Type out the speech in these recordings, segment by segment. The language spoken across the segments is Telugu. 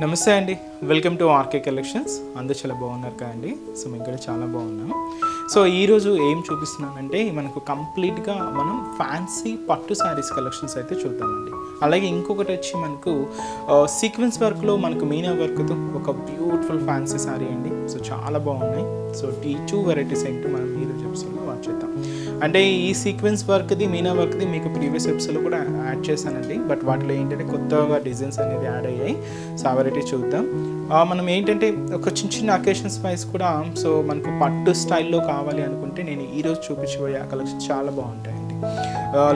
నమస్తే అండి, వెల్కమ్ టు ఆర్కే కలెక్షన్స్. అందరూ చాలా బాగున్నారు కదండి. సో మేము కూడా చాలా బాగున్నాం. సో ఈరోజు ఏం చూపిస్తున్నానంటే మనకు కంప్లీట్గా మనం ఫ్యాన్సీ పట్టు శారీస్ కలెక్షన్స్ అయితే చూద్దామండి. అలాగే ఇంకొకటి వచ్చి మనకు సీక్వెన్స్ వర్క్లో మనకు మీనా వర్క్తో ఒక బ్యూటిఫుల్ ఫ్యాన్సీ శారీ అండి. సో చాలా బాగున్నాయి. సో ఈ 2 వెరైటీస్ ఏంటో మనం ఈరోజు ఎపిసోడ్లో వాచ్ చేద్దాం. అంటే ఈ సీక్వెన్స్ వర్క్ది మీనా వర్క్ది మీకు ప్రీవియస్ ఎపిసోడ్లో కూడా యాడ్ చేశానండి. బట్ వాటిలో ఏంటంటే కొత్తగా డిజైన్స్ అనేది యాడ్ అయ్యాయి. సో ఆ వెరైటీ చూద్దాం. మనం ఏంటంటే ఒక చిన్న అకేషన్స్ వైజ్ కూడా సో మనకు పట్టు స్టైల్లో కావాలి అనుకుంటే నేను ఈరోజు చూపించబోయే ఆ కలెక్షన్ చాలా బాగుంటాయండి.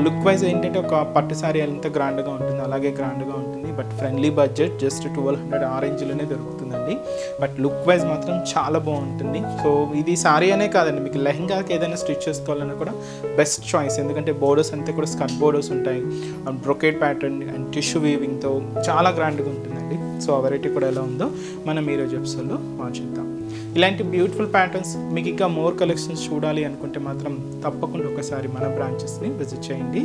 లుక్ వైజ్ ఏంటంటే ఒక పట్టు శారీ ఎంత గ్రాండ్గా ఉంటుంది అలాగే గ్రాండ్గా ఉంటుంది. బట్ ఫ్రెండ్లీ బడ్జెట్ జస్ట్ 1200 ఆ రేంజ్లోనే దొరుకుతుందండి. బట్ లుక్ వైజ్ మాత్రం చాలా బాగుంటుంది. సో ఇది శారీ అనే కాదండి, మీకు లెహంగాకి ఏదైనా స్టిచ్ చేసుకోవాలన్నా కూడా బెస్ట్ చాయిస్. ఎందుకంటే బోర్డర్స్ అంతా కూడా స్కర్ట్ బోర్డర్స్ ఉంటాయి, బ్రొకేట్ ప్యాటర్న్ అండ్ టిష్యూ వీవింగ్తో చాలా గ్రాండ్గా ఉంటుందండి. సో ఆ వెరైటీ కూడా ఎలా ఉందో మనం ఈరోజు ఎపిసోడ్లో వాచ్ చేద్దాం. ఇలాంటి బ్యూటిఫుల్ ప్యాటర్న్స్ మీకు ఇంకా మోర్ కలెక్షన్స్ చూడాలి అనుకుంటే మాత్రం తప్పకుండా ఒకసారి మన బ్రాంచెస్ని విజిట్ చేయండి.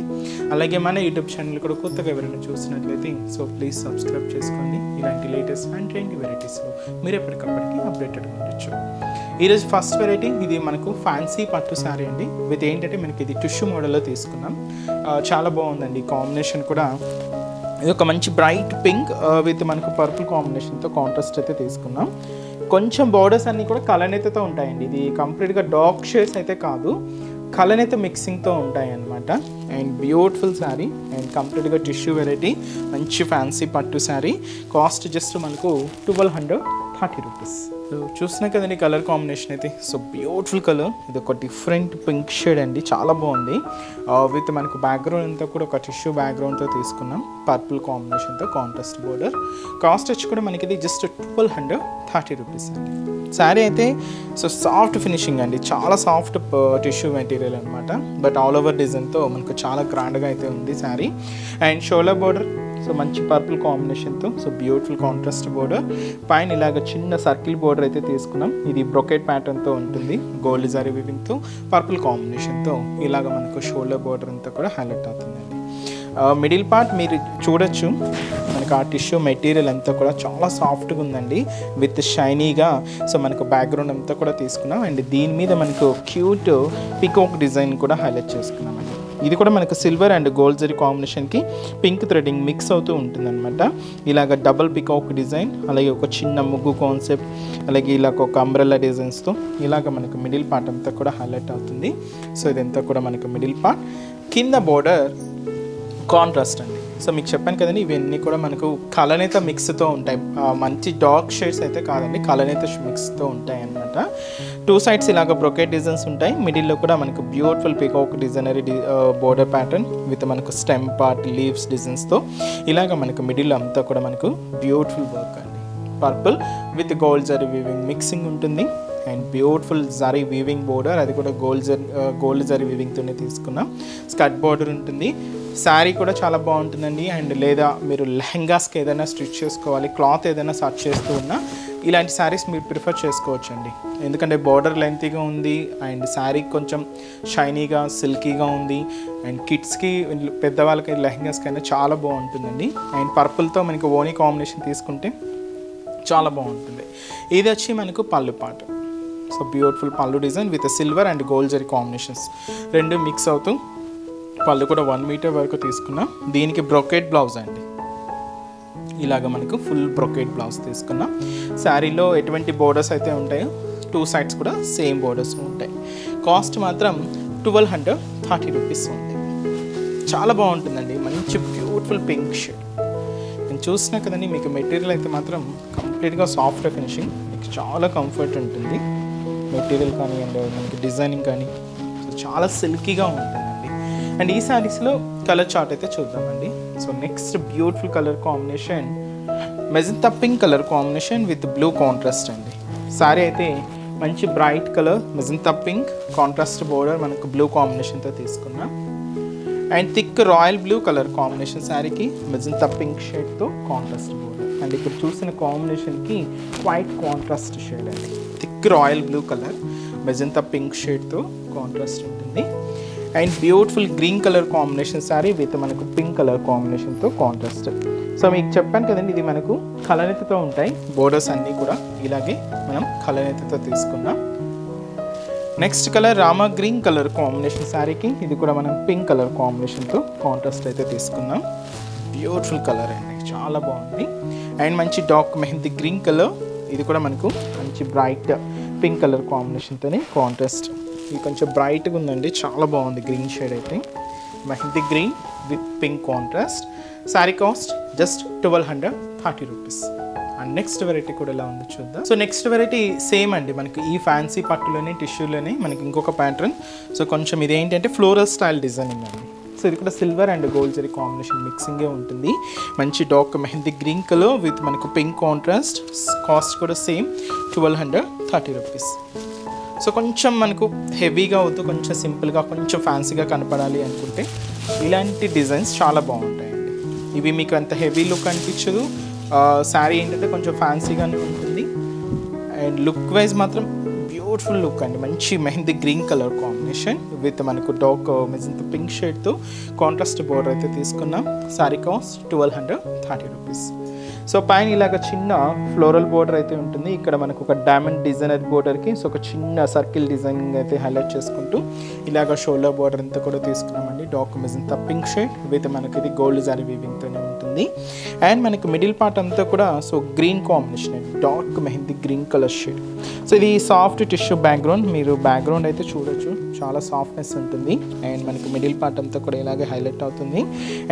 అలాగే మన యూట్యూబ్ ఛానల్ కూడా కొత్తగా ఎవరైనా చూసినట్లయితే సో ప్లీజ్ సబ్స్క్రైబ్ చేసుకోండి. ఇలాంటి లేటెస్ట్ అండ్ ట్రెండీ వెరైటీస్లో మీరు ఎప్పటికప్పటికి అప్డేటెడ్గా ఉండొచ్చు. ఈరోజు ఫస్ట్ వెరైటీ ఇది మనకు ఫ్యాన్సీ పట్టు శారీ అండి. విత్ ఏంటంటే మనకి ఇది టిష్యూ మోడల్లో తీసుకున్నాం. చాలా బాగుందండి. కాంబినేషన్ కూడా ఇది ఒక మంచి బ్రైట్ పింక్ విత్ మనకు పర్పుల్ కాంబినేషన్తో కాంట్రాస్ట్ అయితే తీసుకున్నాం. కొంచెం బోర్డర్స్ అన్నీ కూడా కలనేతతో ఉంటాయండి. ఇది కంప్లీట్గా డార్క్ షేడ్స్ అయితే కాదు, కలనేత మిక్సింగ్తో ఉంటాయి అన్నమాట. అండ్ బ్యూటిఫుల్ శారీ అండ్ కంప్లీట్గా వెరైటీ, మంచి ఫ్యాన్సీ పట్టు శారీ. కాస్ట్ జస్ట్ మనకు 1230 రూపీస్. సో చూసినా కదండి కలర్ కాంబినేషన్ అయితే. సో బ్యూటిఫుల్ కలర్, ఇది ఒక డిఫరెంట్ పింక్ షేడ్ అండి, చాలా బాగుంది. విత్ మనకు బ్యాక్గ్రౌండ్ అంతా కూడా ఒక టిష్యూ బ్యాక్గ్రౌండ్తో తీసుకున్నాం, పర్పుల్ కాంబినేషన్తో కాంట్రాస్ట్ బోర్డర్. కాస్ట్ వచ్చి కూడా మనకి ఇది జస్ట్ 1230 రూపీస్ అండి. శారీ అయితే సో సాఫ్ట్ ఫినిషింగ్ అండి, చాలా సాఫ్ట్ టిష్యూ మెటీరియల్ అనమాట. బట్ ఆల్ ఓవర్ డిజైన్తో మనకు చాలా గ్రాండ్గా అయితే ఉంది sari. And shoulder border so మంచి పర్పుల్ కాంబినేషన్తో సో బ్యూటిఫుల్ కాంట్రాస్ట్ బోర్డర్. పైన ఇలాగ చిన్న సర్కిల్ బోర్డర్ అయితే తీసుకున్నాం. ఇది బ్రొకెట్ ప్యాటర్న్తో ఉంటుంది, గోల్డ్ జరీ వీవింగ్తో పర్పుల్ కాంబినేషన్తో ఇలాగ మనకు షోల్డర్ బోర్డర్ అంతా కూడా హైలైట్ అవుతుందండి. మిడిల్ పార్ట్ మీరు చూడొచ్చు, మనకు ఆ టిష్యూ మెటీరియల్ అంతా కూడా చాలా సాఫ్ట్గా ఉందండి, విత్ షైనీగా. సో మనకు బ్యాక్గ్రౌండ్ అంతా కూడా తీసుకున్నాం. అండ్ దీని మీద మనకు క్యూట్ పికాక్ డిజైన్ కూడా హైలైట్ చేసుకున్నామండి. ఇది కూడా మనకు సిల్వర్ అండ్ గోల్డ్ జరీ కాంబినేషన్కి పింక్ థ్రెడింగ్ మిక్స్ అవుతూ ఉంటుందన్నమాట. ఇలాగ డబుల్ పికాక్ డిజైన్, అలాగే ఒక చిన్న ముగ్గు కాన్సెప్ట్, అలాగే ఇలాగ ఒక అంబ్రెల్లా డిజైన్స్తో ఇలాగ మనకు మిడిల్ పార్ట్ అంతా కూడా హైలైట్ అవుతుంది. సో ఇదంతా కూడా మనకు మిడిల్ పార్ట్. కింద బోర్డర్ కాంట్రాస్ట్ అండి. సో మీకు చెప్పాను కదండి, ఇవన్నీ కూడా మనకు కలనేత మిక్స్తో ఉంటాయి. మంచి డార్క్ షేడ్స్ అయితే కాదండి, కలనేత మిక్స్తో ఉంటాయి అన్నమాట. 2 సైడ్స్ ఇలాగ బ్రొకెట్ డిజైన్స్ ఉంటాయి. మిడిల్లో కూడా మనకు బ్యూటిఫుల్ పికాక్ డిజైనరీ బోర్డర్ ప్యాటర్న్ విత్ మనకు స్టెమ్ పార్ట్ లీవ్స్ డిజైన్స్తో ఇలాగ మనకు మిడిల్ అంతా కూడా మనకు బ్యూటిఫుల్ వర్క్ అండి. Purple with gold zari weaving mixing ఉంటుంది. And beautiful zari weaving border, అది కూడా గోల్డ్ జరీ వీవింగ్తోనే తీసుకున్నాం. స్కర్ట్ బోర్డర్ ఉంటుంది. శారీ కూడా చాలా బాగుంటుందండి. అండ్ లేదా మీరు లెహంగాస్కి ఏదైనా స్టిచ్ చేసుకోవాలి, క్లాత్ ఏదైనా సర్చ్ చేస్తూ ఉన్నా ఇలాంటి శారీస్ మీరు ప్రిఫర్ చేసుకోవచ్చండి. ఎందుకంటే బార్డర్ లెంతీగా ఉంది అండ్ శారీ కొంచెం షైనీగా సిల్కీగా ఉంది. అండ్ కిడ్స్కి పెద్దవాళ్ళకి లెహంగాస్కి అయినా చాలా బాగుంటుందండి. అండ్ పర్పుల్తో మనకి ఓనీ కాంబినేషన్ తీసుకుంటే చాలా బాగుంటుంది. ఇది వచ్చి మనకు పళ్ళు పాట. సో బ్యూటిఫుల్ పళ్ళు design with silver and gold zari combinations రెండు మిక్స్ అవుతూ పళ్ళు కూడా 1 మీటర్ వరకు తీసుకున్నాం. దీనికి బ్రొకెట్ బ్లౌజ్ అండి, ఇలాగ మనకు ఫుల్ బ్రొకెట్ బ్లౌజ్ తీసుకున్నాం. శారీలో ఎటువంటి బోర్డర్స్ అయితే ఉంటాయో 2 సైడ్స్ కూడా సేమ్ బోర్డర్స్ ఉంటాయి. కాస్ట్ మాత్రం 1230 రూపీస్ ఉంది. చాలా బాగుంటుందండి, మంచి బ్యూటిఫుల్ పింక్ షేడ్. నేను చూసినా కదండి, మీకు మెటీరియల్ అయితే మాత్రం కంప్లీట్గా సాఫ్ట్ ఫినిషింగ్, మీకు చాలా కంఫర్ట్ ఉంటుంది మెటీరియల్ కానీ అండ్ మనకి డిజైనింగ్ కానీ. సో చాలా సిల్కీగా ఉంటుందండి. అండ్ ఈ శారీస్లో కలర్ చార్ట్ అయితే చూద్దామండి. So next beautiful colour combination magenta pink colour combination with blue contrast అండి. శారీ అయితే మంచి bright colour magenta pink, contrast border మనకు బ్లూ కాంబినేషన్తో తీసుకున్నాం. And thick royal blue colour combination శారీకి మెజంతా పింక్ షేడ్తో కాంట్రాస్ట్ బోర్డర్. అండ్ ఇక్కడ చూసిన కాంబినేషన్కి క్వైట్ కాంట్రాస్ట్ షేడ్ అండి. Thick royal blue colour magenta pink షేడ్తో కాంట్రాస్ట్ ఉంటుంది. And beautiful green colour combination sari with మనకు పింక్ కలర్ కాంబినేషన్తో కాంట్రాస్ట్. సో మీకు చెప్పాను కదండి, ఇది మనకు కలనెత్తతో ఉంటాయి బోర్డర్స్ అన్నీ కూడా. ఇలాగే మనం కలనెత్తతో తీసుకున్నాం. Next colour Rama green colour combination శారీకి. ఇది కూడా మనం పింక్ కలర్ కాంబినేషన్తో కాంట్రాస్ట్ అయితే తీసుకున్నాం. బ్యూటిఫుల్ కలర్ అండి, చాలా బాగుంది. అండ్ మంచి డార్క్ మెహందీ గ్రీన్ కలర్. ఇది కూడా మనకు మంచి బ్రైట్ పింక్ కలర్ కాంబినేషన్తోనే కాంట్రాస్ట్. ఇది కొంచెం బ్రైట్గా ఉందండి, చాలా బాగుంది గ్రీన్ షేడ్ అయితే. Mehndi green with pink contrast. Sari cost just 1230 rupees. And next variety కూడా ఎలా ఉందో చూద్దాం. సో నెక్స్ట్ వెరైటీ సేమ్ అండి, మనకి ఈ ఫ్యాన్సీ పట్టులోనే టిష్యూలోనే మనకి ఇంకొక ప్యాటర్న్. సో కొంచెం ఇది ఏంటంటే ఫ్లోరల్ స్టైల్ డిజైనింగ్ అండి. సో ఇది కూడా silver and gold zari combination మిక్సింగే ఉంటుంది. మంచి dark mehndi green colour with మనకు పింక్ కాంట్రాస్ట్. కాస్ట్ కూడా సేమ్ 1230 రూపీస్. సో కొంచెం మనకు హెవీగా వద్దు, కొంచెం సింపుల్గా కొంచెం ఫ్యాన్సీగా కనపడాలి అనుకుంటే ఇలాంటి డిజైన్స్ చాలా బాగుంటాయండి. ఇవి మీకు అంత హెవీ లుక్ అనిపించదు. శారీ ఏంటంటే కొంచెం ఫ్యాన్సీగానే ఉంటుంది. అండ్ లుక్ వైజ్ మాత్రం బ్యూటిఫుల్ లుక్ అండి. మంచి mehndi green colour combination with మనకు డార్క్ మెజంతా పింక్ షేడ్తో కాంట్రాస్ట్ బోర్డర్ అయితే తీసుకున్నాం. Sari cost 1230 rupees. సో పైన ఇలాగ చిన్న ఫ్లోరల్ బోర్డర్ అయితే ఉంటుంది. ఇక్కడ మనకు ఒక డైమండ్ డిజైనర్ బోర్డర్కి సో ఒక చిన్న సర్కిల్ డిజైనింగ్ అయితే హైలైట్ చేసుకుంటూ ఇలాగ షోల్డర్ బోర్డర్ అంతా కూడా తీసుకున్నామండి. Dark magenta pink shade with మనకి ఇది గోల్డ్ జరీ వీవింగ్తోనే ఉంటుంది. అండ్ మనకి మిడిల్ పార్ట్ అంతా కూడా సో గ్రీన్ కాంబినేషన్ అండి, dark mehndi green colour shade. So ఇది సాఫ్ట్ టిష్యూ బ్యాక్గ్రౌండ్. మీరు బ్యాక్గ్రౌండ్ అయితే చూడొచ్చు, చాలా సాఫ్ట్నెస్ ఉంటుంది. అండ్ మనకి మిడిల్ పార్ట్ అంతా కూడా ఇలాగే హైలైట్ అవుతుంది.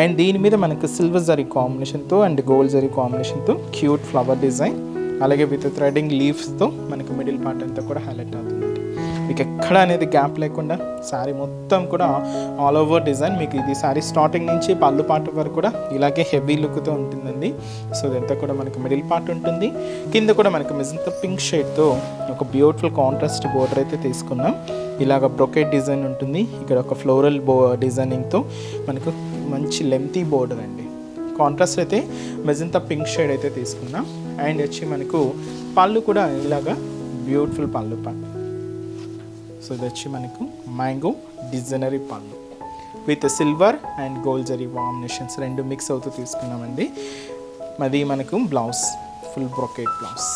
అండ్ దీని మీద మనకు సిల్వర్ జరీ కాంబినేషన్తో అండ్ గోల్డ్ జరీ కాంబినేషన్తో క్యూట్ ఫ్లవర్ డిజైన్, అలాగే విత్ థ్రెడింగ్ లీవ్స్తో మనకి మిడిల్ పార్ట్ అంతా కూడా హైలైట్ అవుతుంది. మీకు ఎక్కడ అనేది గ్యాప్ లేకుండా శారీ మొత్తం కూడా ఆల్ ఓవర్ డిజైన్. మీకు ఇది శారీ స్టార్టింగ్ నుంచి పళ్ళు పార్ట్ వరకు కూడా ఇలాగే హెవీ లుక్తో ఉంటుందండి. సో ఇదంతా కూడా మనకి మిడిల్ పార్ట్ ఉంటుంది. కింద కూడా మనకి మెజంతా పింక్ షేడ్తో ఒక బ్యూటిఫుల్ కాంట్రాస్ట్ బోర్డర్ అయితే తీసుకున్నాం. ఇలాగ బ్రొకెట్ డిజైన్ ఉంటుంది. ఇక్కడ ఒక ఫ్లోరల్ డిజైనింగ్తో మనకు మంచి లెంతీ బోర్డర్ అండి. కాంట్రాస్ట్ అయితే మెజంతా పింక్ షేడ్ అయితే తీసుకున్నాం. అండ్ వచ్చి మనకు పళ్ళు కూడా ఇలాగా బ్యూటిఫుల్ పళ్ళు పార్ట్. సో ఇది వచ్చి మనకు మ్యాంగో డిజైనరీ పళ్ళు with silver and gold zari combinations రెండు మిక్స్ అవుతూ తీసుకున్నామండి. అది మనకు blouse full brocade blouse.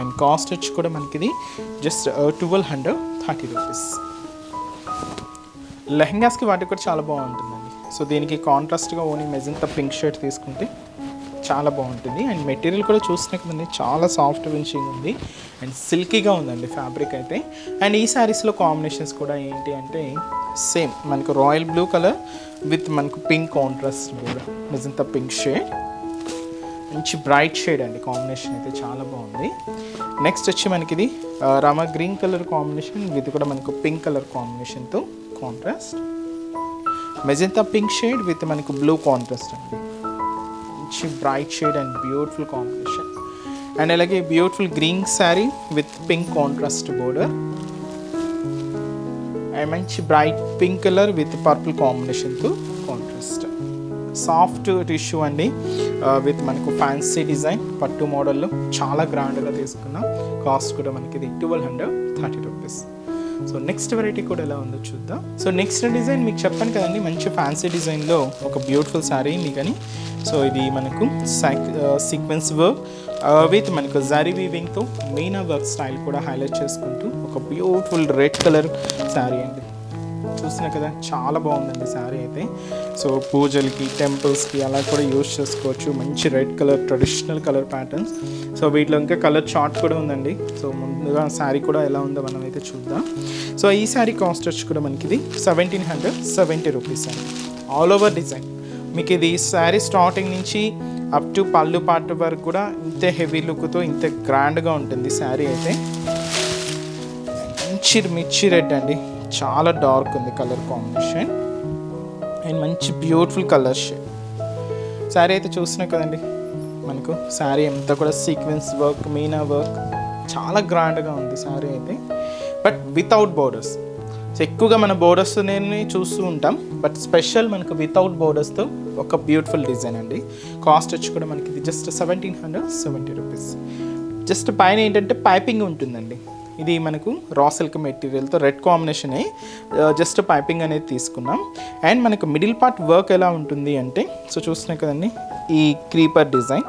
And cost వచ్చి కూడా మనకి ఇది జస్ట్ 1230 రూపీస్. లెహంగాస్కి వాటికి కూడా చాలా బాగుంటుందండి. సో దీనికి కాంట్రాస్ట్గా ఓన్లీ మెజంతా పింక్ షర్ట్ తీసుకుంటే చాలా బాగుంటుంది. అండ్ మెటీరియల్ కూడా చూసినా కదండి, చాలా సాఫ్ట్ ఫినిషింగ్ ఉంది అండ్ సిల్కీగా ఉందండి ఫ్యాబ్రిక్ అయితే. అండ్ ఈ శారీస్లో కాంబినేషన్స్ కూడా ఏంటి అంటే సేమ్ మనకు రాయల్ బ్లూ కలర్ విత్ మనకు పింక్ కాంట్రాస్ట్ కూడా మెజంతా పింక్ షేడ్, మంచి బ్రైట్ షేడ్ అండి. కాంబినేషన్ అయితే చాలా బాగుంది. నెక్స్ట్ వచ్చి మనకి ఇది Rama green colour combination with కూడా మనకు పింక్ కలర్ కాంబినేషన్తో contrast. Magenta pink shade with మనకు బ్లూ కాంట్రాస్ట్ అండి. మంచి bright shade and beautiful combination. And అలాగే beautiful green sari with pink contrast border. And మంచి bright pink colour with purple కాంబినేషన్తో కాంట్రాస్ట్. సాఫ్ట్ టిష్యూ అండి విత్ మనకు ఫ్యాన్సీ డిజైన్ పట్టు మోడల్లో చాలా గ్రాండ్గా తీసుకున్నాం. కాస్ట్ కూడా మనకి ఇది 1230 రూపీస్. సో నెక్స్ట్ వెరైటీ కూడా ఎలా ఉందో చూద్దాం. సో నెక్స్ట్ డిజైన్ మీకు చెప్పాను కదండి, మంచి ఫ్యాన్సీ డిజైన్లో ఒక బ్యూటిఫుల్ శారీ మీకని. సో ఇది మనకు సీక్వెన్స్ వర్క్ విత్ మనకు జరీ వీవింగ్తో మీనా వర్క్ స్టైల్ కూడా హైలైట్ చేసుకుంటూ ఒక బ్యూటిఫుల్ రెడ్ కలర్ శారీ అండి. చూసినా కదా చాలా బాగుందండి శారీ అయితే. సో పూజలకి టెంపుల్స్కి అలా కూడా యూజ్ చేసుకోవచ్చు. మంచి red colour traditional colour patterns. So వీటిలో ఇంకా కలర్ చార్ట్ కూడా ఉందండి. సో ముందుగా శారీ కూడా ఎలా ఉందో మనం అయితే చూద్దాం. సో ఈ శారీ కాస్ట్ వచ్చి కూడా మనకి ఇది 1770 రూపీస్ అండి. ఆల్ ఓవర్ డిజైన్ మీకు ఇది శారీ స్టార్టింగ్ నుంచి అప్ టు పళ్ళు పార్ట్ వరకు కూడా ఇంతే హెవీ లుక్తో ఇంత గ్రాండ్గా ఉంటుంది శారీ అయితే. మంచి మిర్చి రెడ్ అండి, చాలా డార్క్ ఉంది కలర్ కాంబినేషన్ అండ్ మంచి బ్యూటిఫుల్ కలర్ షేడ్. శారీ అయితే చూసినా కదండి, మనకు శారీ అంతా కూడా సీక్వెన్స్ వర్క్ మీనా వర్క్ చాలా గ్రాండ్గా ఉంది శారీ అయితే. But without borders. సో ఎక్కువగా మన బోర్డర్స్ నేను చూస్తూ ఉంటాం, బట్ స్పెషల్ మనకు వితౌట్ బోర్డర్స్తో ఒక బ్యూటిఫుల్ డిజైన్ అండి. కాస్ట్ వచ్చి కూడా మనకి ఇది జస్ట్ 1770 రూపీస్. జస్ట్ పైన ఏంటంటే పైపింగ్ ఉంటుందండి. ఇది మనకు రా సిల్క్ మెటీరియల్తో రెడ్ కాంబినేషన్ జస్ట్ పైపింగ్ అనేది తీసుకున్నాం. అండ్ మనకు మిడిల్ పార్ట్ వర్క్ ఎలా ఉంటుంది అంటే సో చూస్తున్నాయి కదండి ఈ క్రీపర్ డిజైన్.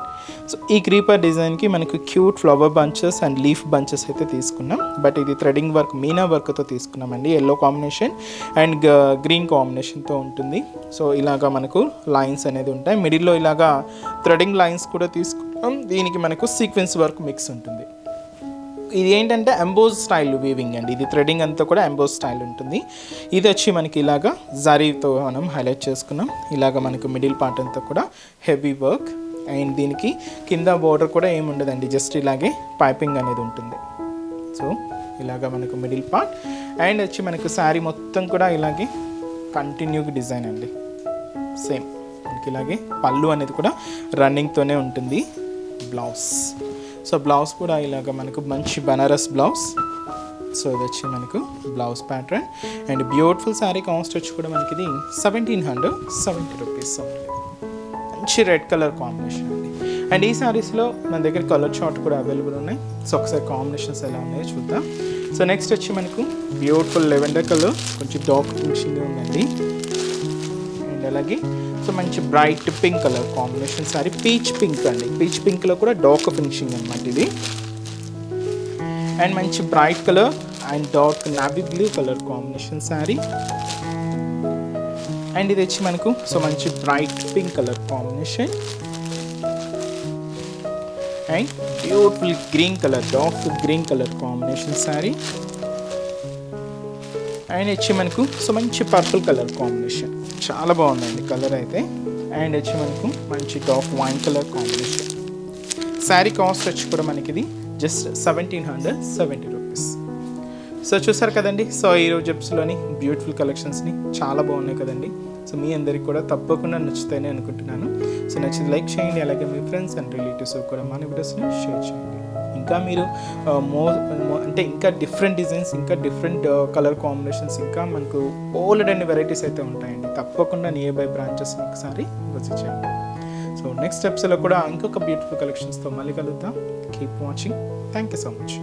సో ఈ క్రీపర్ డిజైన్కి మనకు cute flower bunches and leaf bunches అయితే తీసుకున్నాం. బట్ ఇది థ్రెడింగ్ వర్క్ మీనా వర్క్తో తీసుకున్నామండి. ఎల్లో కాంబినేషన్ అండ్ గ్రీన్ కాంబినేషన్తో ఉంటుంది. సో ఇలాగా మనకు లైన్స్ అనేది ఉంటాయి. మిడిల్లో ఇలాగా థ్రెడింగ్ లైన్స్ కూడా తీసుకున్నాం. దీనికి మనకు సీక్వెన్స్ వర్క్ మిక్స్ ఉంటుంది. ఇది ఏంటంటే ఎంబోజ్ స్టైల్ వీవింగ్ అండి. ఇది థ్రెడింగ్ అంతా కూడా ఎంబోజ్ స్టైల్ ఉంటుంది. ఇది వచ్చి మనకి ఇలాగా జరీతో మనం హైలైట్ చేసుకున్నాం. ఇలాగ మనకు మిడిల్ పార్ట్ అంతా కూడా హెవీ వర్క్. అండ్ దీనికి కింద బోర్డర్ కూడా ఏమి ఉండదండి, జస్ట్ ఇలాగే పైపింగ్ అనేది ఉంటుంది. సో ఇలాగ మనకు మిడిల్ పార్ట్. అండ్ వచ్చి మనకు శారీ మొత్తం కూడా ఇలాగే కంటిన్యూ డిజైన్ అండి. సేమ్ మనకి ఇలాగే పళ్ళు అనేది కూడా రన్నింగ్తోనే ఉంటుంది. బ్లౌజ్, సో బ్లౌజ్ కూడా ఇలాగ మనకు మంచి బనారస్ బ్లౌజ్. సో ఇది వచ్చి మనకు blouse pattern. And beautiful sari cost వచ్చి కూడా మనకి ఇది 1770 రూపీస్. మంచి రెడ్ కలర్ కాంబినేషన్ అండి. అండ్ ఈ శారీస్లో మన దగ్గర కలర్ చార్ట్ కూడా అవైలబుల్ ఉన్నాయి. సో ఒకసారి కాంబినేషన్స్ ఎలా ఉన్నాయో చూద్దాం. సో నెక్స్ట్ వచ్చి మనకు బ్యూటిఫుల్ లెవెండర్ కలర్, కొంచెం డార్క్ ఫినిషింగ్ ఉందండి. అండ్ అలాగే సో మంచి bright pink colour combination sari, peach pink అండి. పీచ్ పింక్లో కూడా డార్క్ ఫినిషింగ్ అనమాట ఇది. అండ్ మంచి bright colour and dark navy blue colour combination sari. And ఇది వచ్చి మనకు సో మంచి bright pink colour combination. And beautiful green colour, dark green colour combination sari. And వచ్చి మనకు సో మంచి పర్పుల్ కలర్ కాంబినేషన్, చాలా బాగుందండి కలర్ అయితే. అండ్ వచ్చి మనకు మంచి dark wine colour combination. Sari cost వచ్చి కూడా మనకి ఇది జస్ట్ 1770 రూపీస్. సో చూసారు కదండి. సో ఈరోజు ఎపిసోడ్లోని బ్యూటిఫుల్ కలెక్షన్స్ని చాలా బాగున్నాయి కదండి. సో మీ అందరికి కూడా తప్పకుండా నచ్చుతాయని అనుకుంటున్నాను. సో నచ్చితే లైక్ చేయండి. అలాగే మీ ఫ్రెండ్స్ అండ్ రిలేటివ్స్ కూడా మన వీడియోస్ని షేర్ చేయండి. ఇంకా మీరు అంటే ఇంకా డిఫరెంట్ డిజైన్స్, ఇంకా డిఫరెంట్ కలర్ కాంబినేషన్స్, ఇంకా మనకు ఓల్డ్ అండ్ వెరైటీస్ అయితే ఉంటాయండి. తప్పకుండా నియర్ బై బ్రాంచెస్ ఒకసారి విజిట్ చేయండి. సో నెక్స్ట్ ఎపిసోడ్లో కూడా ఇంకొక బ్యూటిఫుల్ కలెక్షన్స్తో మళ్ళీ కలుద్దాం. Keep watching. Thank you so much.